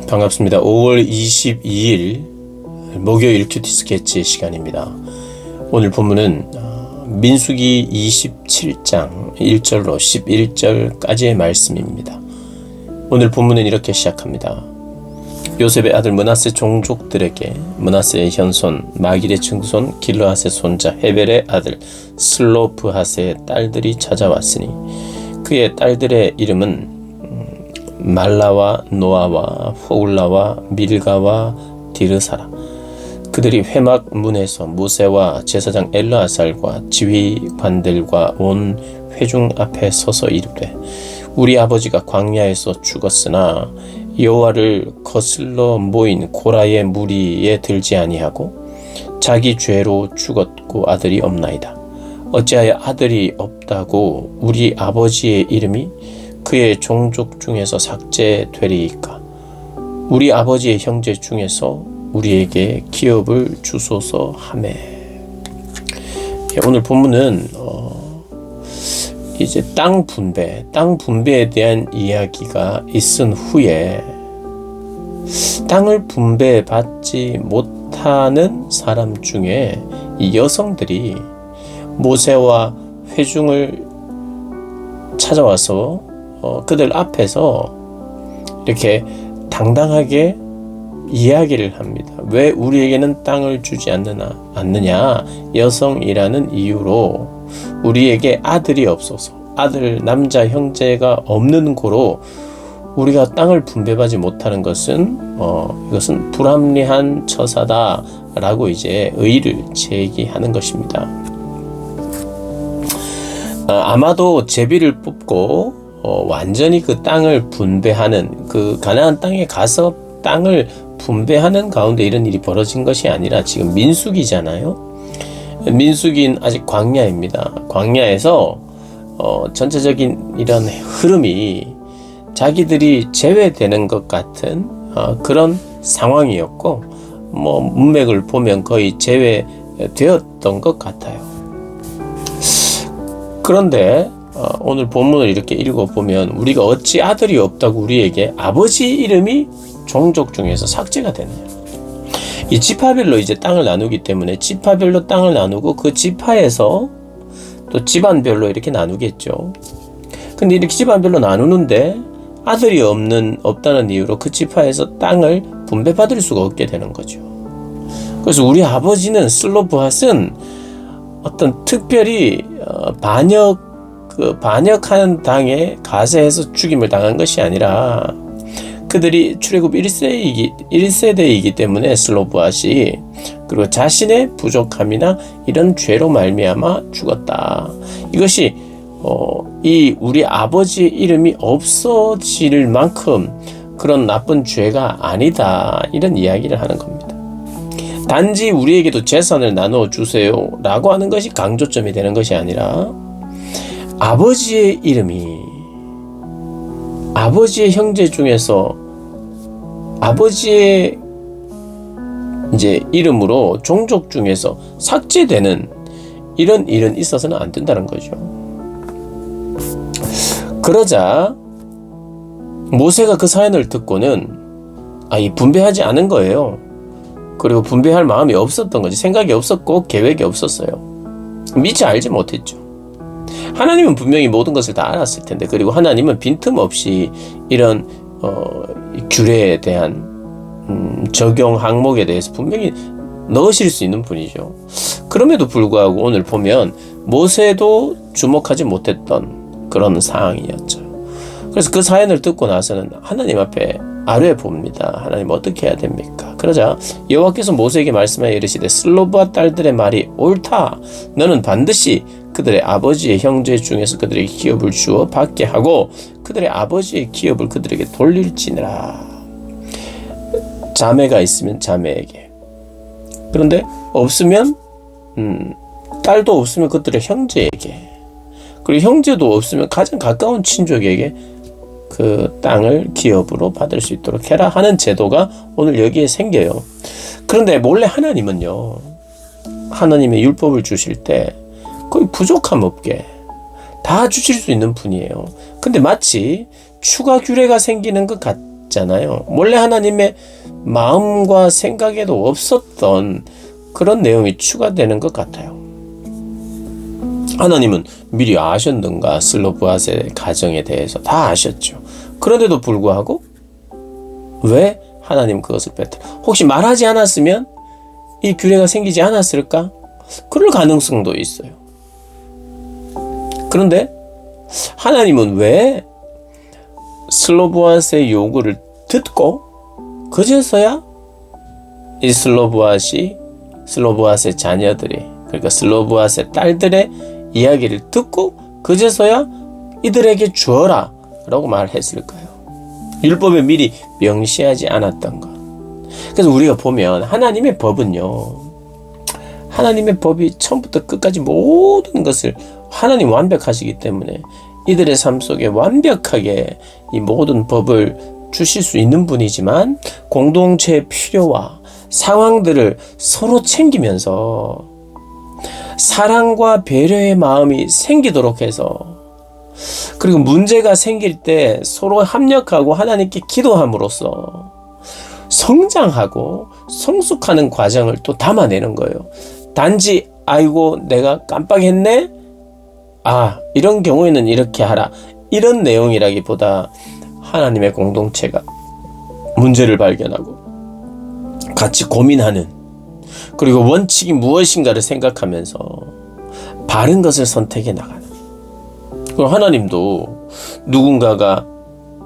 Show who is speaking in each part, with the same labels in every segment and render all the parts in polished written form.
Speaker 1: 반갑습니다. 5월 22일 목요일 큐티 스케치 시간입니다. 오늘 본문은 민수기 27장 1절로 11절까지의 말씀입니다. 오늘 본문은 이렇게 시작합니다. 요셉의 아들 므낫세 종족들에게 므낫세의 현손 마길의 증손 길르앗의 손자 헤벨의 아들 슬로프핫의 딸들이 찾아왔으니 그의 딸들의 이름은 말라와 노아와 호울라와 밀가와 디르사라. 그들이 회막 문에서 모세와 제사장 엘르아살과 지휘관들과 온 회중 앞에 서서 이르되 우리 아버지가 광야에서 죽었으나 여호와를 거슬러 모인 고라의 무리에 들지 아니하고 자기 죄로 죽었고 아들이 없나이다. 어찌하여 아들이 없다고 우리 아버지의 이름이 그의 종족 중에서 삭제되리이까? 우리 아버지의 형제 중에서 우리에게 기업을 주소서 하매. 오늘 본문은 이제 땅 분배에 대한 이야기가 있은 후에 땅을 분배받지 못하는 사람 중에 이 여성들이 모세와 회중을 찾아와서 그들 앞에서 이렇게 당당하게 이야기를 합니다. 왜 우리에게는 땅을 주지 않느냐? 여성이라는 이유로 우리에게 아들이 없어서 남자 형제가 없는 고로 우리가 땅을 분배받지 못하는 것은 이것은 불합리한 처사다라고 이제 의의를 제기하는 것입니다. 아마도 제비를 뽑고 완전히 그 땅을 분배하는 그 가나안 땅에 가서 땅을 분배하는 가운데 이런 일이 벌어진 것이 아니라 지금 민수기잖아요. 민수기는 아직 광야입니다. 광야에서 전체적인 이런 흐름이 자기들이 제외되는 것 같은 그런 상황이었고 문맥을 보면 거의 제외되었던 것 같아요. 그런데 오늘 본문을 이렇게 읽어보면 우리가 어찌 아들이 없다고 우리에게 아버지 이름이 종족 중에서 삭제가 되느냐. 이 지파별로 이제 땅을 나누기 때문에 지파별로 땅을 나누고 그 지파에서 또 집안별로 이렇게 나누겠죠. 근데 이렇게 집안별로 나누는데 아들이 없다는 이유로 그 지파에서 땅을 분배받을 수가 없게 되는 거죠. 그래서 우리 아버지는 슬로프핫은 어떤 특별히 반역하는 당에 가세해서 죽임을 당한 것이 아니라 그들이 출애굽 1세대이기 때문에 슬로프핫이 그리고 자신의 부족함이나 이런 죄로 말미암아 죽었다. 이것이 이 우리 아버지의 이름이 없어질 만큼 그런 나쁜 죄가 아니다. 이런 이야기를 하는 겁니다. 단지 우리에게도 재산을 나누어 주세요 라고 하는 것이 강조점이 되는 것이 아니라 아버지의 이름이 아버지의 형제 중에서 아버지의 이제 이름으로 종족 중에서 삭제되는 이런 일은 있어서는 안 된다는 거죠. 그러자 모세가 그 사연을 듣고는 이 분배하지 않은 거예요. 그리고 분배할 마음이 없었던 거지. 생각이 없었고 계획이 없었어요. 미처 알지 못했죠. 하나님은 분명히 모든 것을 다 알았을 텐데, 그리고 하나님은 빈틈없이 이런 규례에 대한 적용 항목에 대해서 분명히 넣으실 수 있는 분이죠. 그럼에도 불구하고 오늘 보면 모세도 주목하지 못했던 그런 상황이었죠. 그래서 그 사연을 듣고 나서는 하나님 앞에 아뢰 봅니다. 하나님 어떻게 해야 됩니까? 그러자 여호와께서 모세에게 말씀하여 이르시되 슬로브앗 딸들의 말이 옳다. 너는 반드시 그들의 아버지의 형제 중에서 그들에게 기업을 주어 받게 하고 그들의 아버지의 기업을 그들에게 돌릴지니라. 자매가 있으면 자매에게, 그런데 없으면 딸도 없으면 그들의 형제에게, 그리고 형제도 없으면 가장 가까운 친족에게 그 땅을 기업으로 받을 수 있도록 해라 하는 제도가 오늘 여기에 생겨요. 그런데 몰래 하나님은요, 하나님의 율법을 주실 때 거의 부족함 없게 다 주실 수 있는 분이에요. 근데 마치 추가 규례가 생기는 것 있잖아요. 원래 하나님의 마음과 생각에도 없었던 그런 내용이 추가되는 것 같아요. 하나님은 미리 아셨는가? 슬로브앗의 가정에 대해서 다 아셨죠. 그런데도 불구하고 왜 하나님 그것을 뺐다? 혹시 말하지 않았으면 이 규례가 생기지 않았을까? 그럴 가능성도 있어요. 그런데 하나님은 왜 슬로브앗의 요구를 듣고 그제서야 이 슬로브앗의 자녀들이, 그러니까 슬로브앗의 딸들의 이야기를 듣고 그제서야 이들에게 주어라 라고 말했을까요? 율법에 미리 명시하지 않았던 것. 그래서 우리가 보면 하나님의 법이 처음부터 끝까지 모든 것을 하나님 완벽하시기 때문에 이들의 삶 속에 완벽하게 이 모든 법을 주실 수 있는 분이지만 공동체의 필요와 상황들을 서로 챙기면서 사랑과 배려의 마음이 생기도록 해서, 그리고 문제가 생길 때 서로 협력하고 하나님께 기도함으로써 성장하고 성숙하는 과정을 또 담아내는 거예요. 단지 아이고 내가 깜빡했네, 이런 경우에는 이렇게 하라, 이런 내용이라기보다 하나님의 공동체가 문제를 발견하고 같이 고민하는, 그리고 원칙이 무엇인가를 생각하면서 바른 것을 선택해 나가는. 그리고 하나님도 누군가가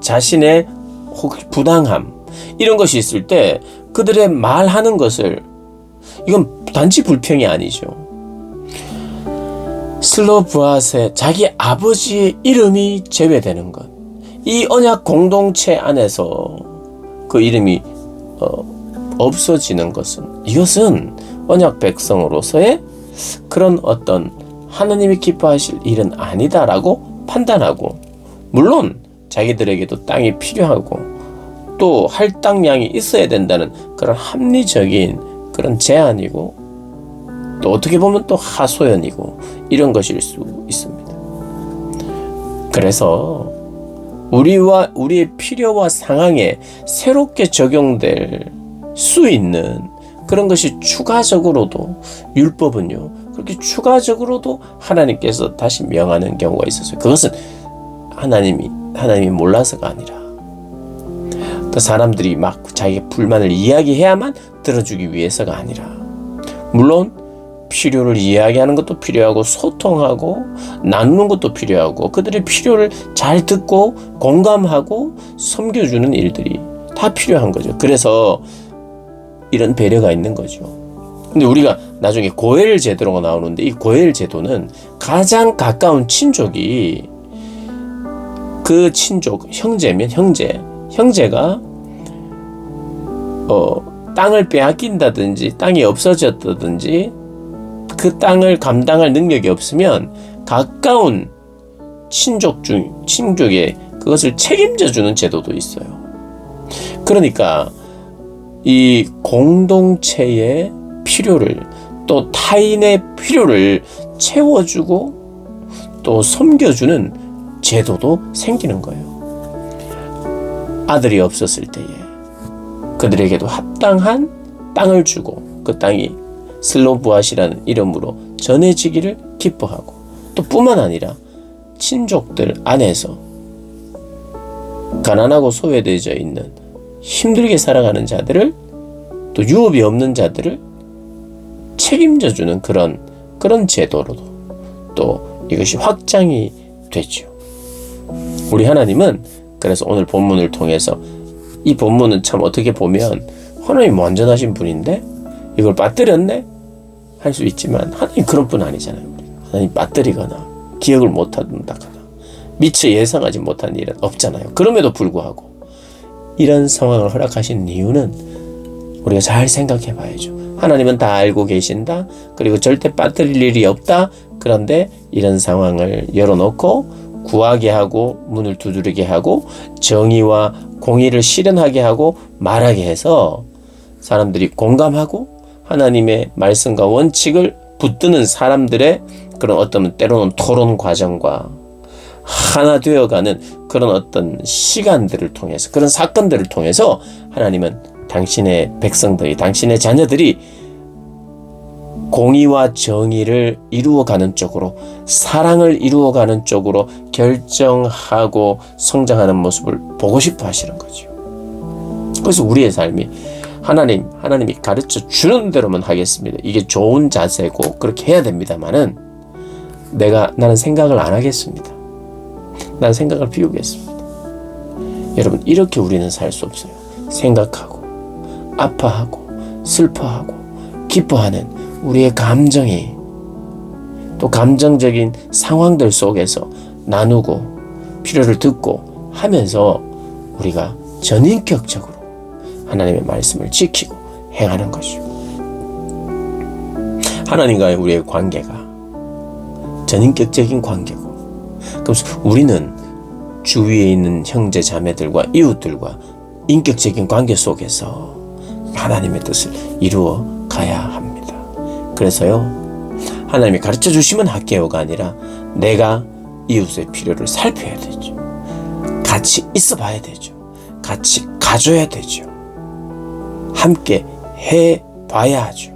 Speaker 1: 자신의 혹시 부당함 이런 것이 있을 때 그들의 말하는 것을, 이건 단지 불평이 아니죠. 슬로브앗의 자기 아버지의 이름이 제외되는 것, 이 언약 공동체 안에서 그 이름이 없어지는 것은, 이것은 언약 백성으로서의 그런 어떤 하나님이 기뻐하실 일은 아니다라고 판단하고, 물론 자기들에게도 땅이 필요하고 또 할당량이 있어야 된다는 그런 합리적인 그런 제안이고, 또 어떻게 보면 또 하소연이고 이런 것일 수 있습니다. 그래서 우리와 우리의 필요와 상황에 새롭게 적용될 수 있는 그런 것이 추가적으로도, 율법은요 그렇게 추가적으로도 하나님께서 다시 명하는 경우가 있었어요. 그것은 하나님이 몰라서가 아니라 또 사람들이 막 자기 불만을 이야기해야만 들어주기 위해서가 아니라, 물론 필요를 이야기하는 것도 필요하고 소통하고 나누는 것도 필요하고 그들의 필요를 잘 듣고 공감하고 섬겨주는 일들이 다 필요한 거죠. 그래서 이런 배려가 있는 거죠. 근데 우리가 나중에 고엘 제도가 나오는데, 이 고엘 제도는 가장 가까운 친족이, 그 친족, 형제면 형제가 땅을 빼앗긴다든지 땅이 없어졌다든지 그 땅을 감당할 능력이 없으면 가까운 친족에 그것을 책임져 주는 제도도 있어요. 그러니까 이 공동체의 필요를, 또 타인의 필요를 채워주고 또 섬겨주는 제도도 생기는 거예요. 아들이 없었을 때에 그들에게도 합당한 땅을 주고 그 땅이 슬로브앗이라는 이름으로 전해지기를 기뻐하고, 또 뿐만 아니라 친족들 안에서 가난하고 소외되어져 있는 힘들게 살아가는 자들을, 또 유업이 없는 자들을 책임져주는 그런 제도로도 또 이것이 확장이 되죠. 우리 하나님은 그래서 오늘 본문을 통해서, 이 본문은 참 어떻게 보면 하나님 완전하신 분인데 이걸 빠뜨렸네 할 수 있지만, 하나님 그런 분 아니잖아요. 하나님 빠뜨리거나 기억을 못한다거나 미처 예상하지 못한 일은 없잖아요. 그럼에도 불구하고 이런 상황을 허락하신 이유는 우리가 잘 생각해 봐야죠. 하나님은 다 알고 계신다, 그리고 절대 빠뜨릴 일이 없다. 그런데 이런 상황을 열어놓고 구하게 하고 문을 두드리게 하고 정의와 공의를 실현하게 하고 말하게 해서 사람들이 공감하고 하나님의 말씀과 원칙을 붙드는 사람들의 그런 어떤 때로는 토론 과정과 하나 되어가는 그런 어떤 시간들을 통해서, 그런 사건들을 통해서 하나님은 당신의 백성들이, 당신의 자녀들이 공의와 정의를 이루어가는 쪽으로, 사랑을 이루어가는 쪽으로 결정하고 성장하는 모습을 보고 싶어 하시는 거죠. 그래서 우리의 삶이 하나님이 가르쳐 주는 대로만 하겠습니다. 이게 좋은 자세고 그렇게 해야 됩니다만은 나는 생각을 안 하겠습니다. 난 생각을 비우겠습니다. 여러분, 이렇게 우리는 살 수 없어요. 생각하고 아파하고 슬퍼하고 기뻐하는 우리의 감정이, 또 감정적인 상황들 속에서 나누고 필요를 듣고 하면서 우리가 전인격적으로 하나님의 말씀을 지키고 행하는 것이죠. 하나님과의 우리의 관계가 전인격적인 관계고, 그래서 우리는 주위에 있는 형제 자매들과 이웃들과 인격적인 관계 속에서 하나님의 뜻을 이루어 가야 합니다. 그래서요, 하나님이 가르쳐 주시면 할게요가 아니라 내가 이웃의 필요를 살펴야 되죠. 같이 있어 봐야 되죠. 같이 가져야 되죠. 함께 해 봐야 하죠.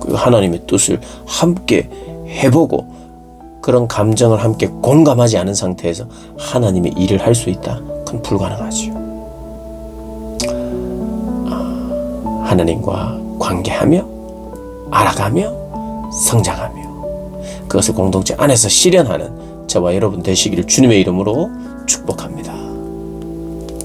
Speaker 1: 그리고 하나님의 뜻을 함께 해보고 그런 감정을 함께 공감하지 않은 상태에서 하나님의 일을 할 수 있다? 그건 불가능하죠. 하나님과 관계하며 알아가며 성장하며 그것을 공동체 안에서 실현하는 저와 여러분 되시기를 주님의 이름으로 축복합니다.